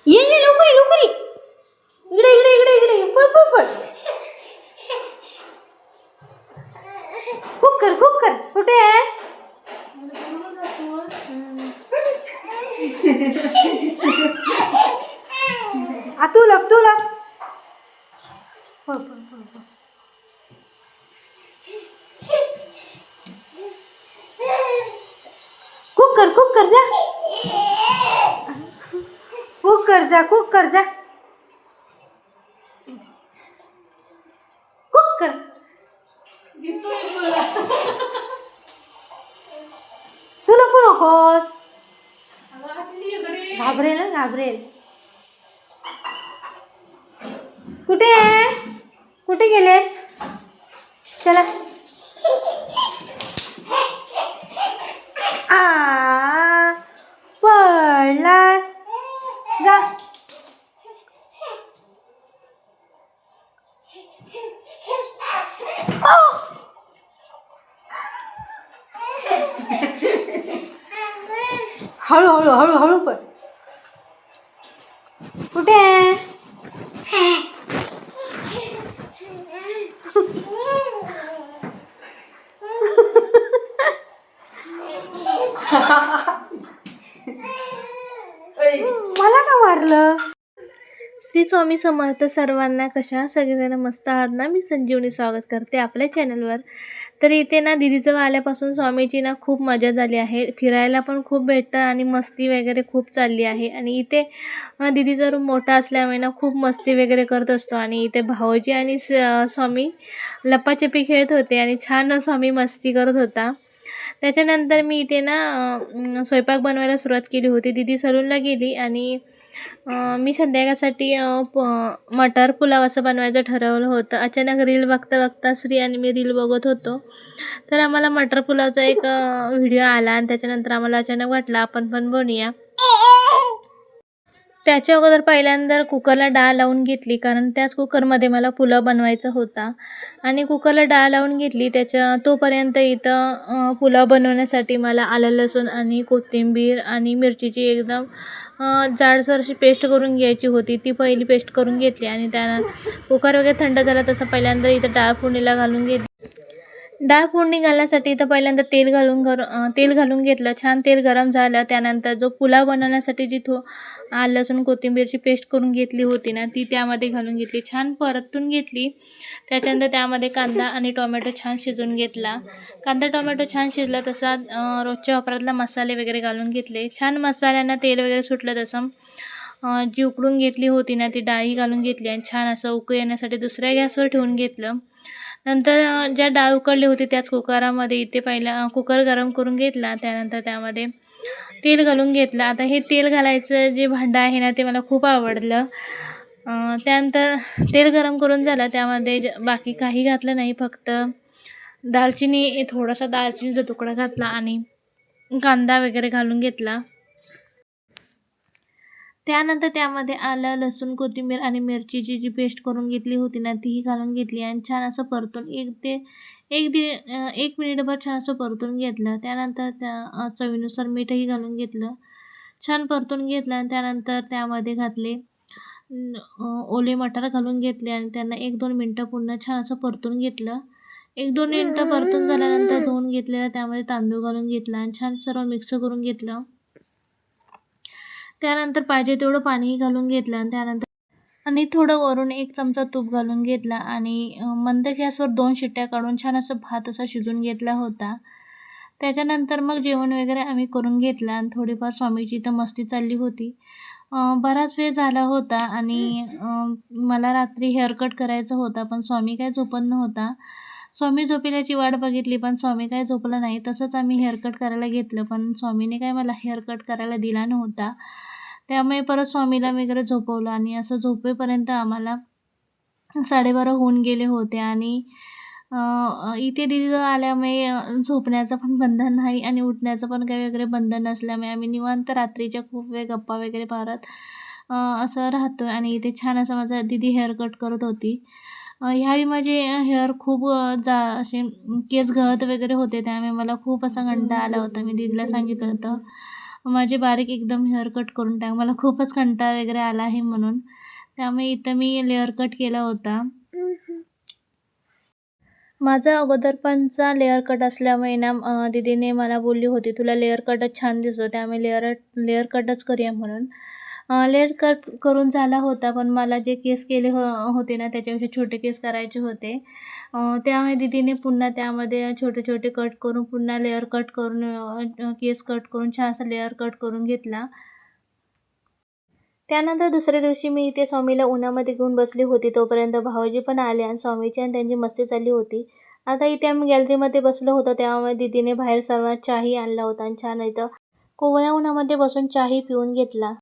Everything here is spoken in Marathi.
ये लवकर ये, लवकर ये. इकडे इकडे इकडे इकडे पळ पळ पळ. कुकर कुकर कुठे आहे? तू लप तू लप. पळ पळ पळ पळ. कुकर कुकर जा, कुकर जा, कुकर जा. कुकर तू नको नकोस, घाबरेल ना घाबरेल. कुठे आहे? कुठे गेले? चला. पडलास जा. हळू हळू हळू हळू पड. कुठे आहे? मला का मारलं? श्री स्वामी समर्थ सर्वांना. कशा सगळेजण मस्त आहात ना? मी संजीवनी स्वागत करते आपल्या चॅनलवर. तर इथे ना दीदीचं आल्यापासून स्वामीची ना खूप मजा झाली आहे. फिरायला पण खूप भेटतं आणि मस्ती वगैरे खूप चालली आहे. आणि इथे दीदीचा रूम मोठा असल्यामुळे ना खूप मस्ती वगैरे करत असतो. आणि इथे भाऊजी आणि स्वामी लपाछपी खेळत होते आणि छान स्वामी मस्ती करत होता. त्याच्यानंतर मी इथे ना स्वयंपाक बनवायला सुरुवात केली होती. दीदी सलूनला गेली आणि मी संध्याकाळसाठी मटर पुलाव असं बनवायचं ठरवलं होतं. अचानक रील बघता बघता श्री आणि मी रील बघत होतो, तर आम्हाला मटर पुलावचा एक व्हिडिओ आला आणि त्याच्यानंतर आम्हाला अचानक वाटलं आपण पण बनवूया. त्याच्या अगोदर पहिल्यांदा कुकरला डाळ लावून घेतली, कारण त्याच कुकरमध्ये मला पुलाव बनवायचा होता. आणि कुकरला डाळ लावून घेतली. तोपर्यंत इथं पुलाव बनवण्यासाठी मला आलं लसूण आणि कोथिंबीर आणि मिरचीची एकदम जाडसर अशी पेस्ट करून घ्यायची होती. ती पहिली पेस्ट करून घेतली आणि कुकर वगैरे थंड झाला तसं पहिल्यांदा इथं डाळ फोडणीला घालून घेतली. डाळ फोडणी घालण्यासाठी इथं पहिल्यांदा तेल घालून घेतलं. छान तेल गरम झालं. त्यानंतर जो पुलाव बनवण्यासाठी जी आलं लसूण कोथिंबीरची पेस्ट करून घेतली होती ना, ती त्यामध्ये घालून घेतली. छान परतून घेतली. त्याच्यानंतर त्यामध्ये कांदा आणि टोमॅटो छान शिजवून घेतला. कांदा टोमॅटो छान शिजला तसा रोजच्या वापरातला मसाले वगैरे घालून घेतले. छान मसाल्यांना तेल वगैरे सुटलं तसं जी उकडून घेतली होती ना ती डाळी घालून घेतली आणि छान असं उकळी येण्यासाठी दुसऱ्या गॅसवर ठेवून घेतलं. नंतर ज्या डाळ उकडली होती त्याच कुकरामध्ये इथे पहिला कुकर गरम करून घेतला. त्यानंतर त्यामध्ये तेल घालून घेतलं. आता हे तेल घालायचं जे भांडं आहे ना ते मला खूप आवडलं. त्यानंतर तेल गरम करून झालं. त्यामध्ये बाकी काही घातलं नाही, फक्त थोडासा दालचिनीचा तुकडा घातला आणि कांदा वगैरे घालून घेतला. त्यानंतर त्यामध्ये आलं लसूण कोथिंबीर आणि मिरचीची जी पेस्ट करून घेतली होती ना तीही घालून घेतली आणि छान असं परतून एक मिनिटभर छान असं परतून घेतलं. त्यानंतर त्या चवीनुसार मीठही घालून घेतलं. छान परतून घेतलं आणि त्यानंतर त्यामध्ये घातले ओले मटार घालून घेतले आणि त्यांना 1-2 मिनटं पुन्हा छान असं परतून घेतलं. 1-2 मिनटं परतून झाल्यानंतर धुवून घेतलेलं त्यामध्ये तांदूळ घालून घेतला आणि छान सर्व मिक्स करून घेतलं. त्यानंतर पाहिजे तेवढं पाणीही घालून घेतलं आणि थोडं वरून 1 चमचा तूप घालून घेतला आणि मंद गॅसवर 2 शिट्ट्या काढून छान असं भात असा शिजून घेतला होता. त्याच्यानंतर मग जेवण वगैरे आम्ही करून घेतलं आणि थोडीफार स्वामीची इथं मस्ती चालली होती. बराच वेळ झाला होता आणि मला रात्री हेअरकट करायचा होता, पण स्वामी काय झोपत नव्हता. स्वामी झोपण्याची वाट बघितली पण स्वामी काय झोपला नाही. तसंच आम्ही हेअरकट करायला घेतलं, पण स्वामीने काय मला हेअरकट करायला दिला नव्हता. त्यामुळे परत स्वामीला वगैरे झोपवलं आणि असं झोपेपर्यंत आम्हाला 12:30 होऊन गेले होते. आणि इथे दीदी आल्यामुळे झोपण्याचं पण बंधन नाही आणि उठण्याचं पण काही वगैरे बंधन नसल्यामुळे आम्ही निवांत रात्रीच्या खूप वेळ गप्पा वगैरे मारत असं राहतो. आणि इथे छान असं माझा दीदी हेअरकट करत होती. ह्यावेळी माझे हेअर खूप असे केस गळत वगैरे होते, त्यामुळे मला खूप असा कंटाळा आला होता. मी दीदीला सांगितलं होतं माझे बारीक एकदम हेअर कट करून टाक. मला खूपच कंटाळा वगैरे आला आहे म्हणून. त्यामुळे इथं मी लेअर कट केला होता. माझा अगोदरपणचा लेअर कट असल्यामुळे ना दीदीने मला बोलली होती, "तुला लेअर कटच छान दिसतो, त्यामुळे लेअर कटच करूया" म्हणून. लेअर कट करून झाला होता, पण मला जे केस केले होते ना, त्याच्यापेक्षा छोटे केस करायचे होते. त्यामुळे दीदीने पुन्हा त्यामध्ये छोटे-छोटे कट करून, पुन्हा लेअर कट करून, केस कट करून छानसा लेअर कट करून घेतला. त्यानंतर दुसऱ्या दिवशी मी इथे स्वामीला उन्हामध्ये घेऊन बसली होती. तोपर्यंत भाऊजी पण आले आणि स्वामीची आणि त्यांची मस्ती चालली होती. आता इथे आम्ही गॅलरीमध्ये बसलो होतो. त्यामुळे दीदीने बाहेर सर्वांना चहाही आणला होता आणि छान इथं कोवळ्या उन्हामध्ये बसून चहाही पिऊन घेतला.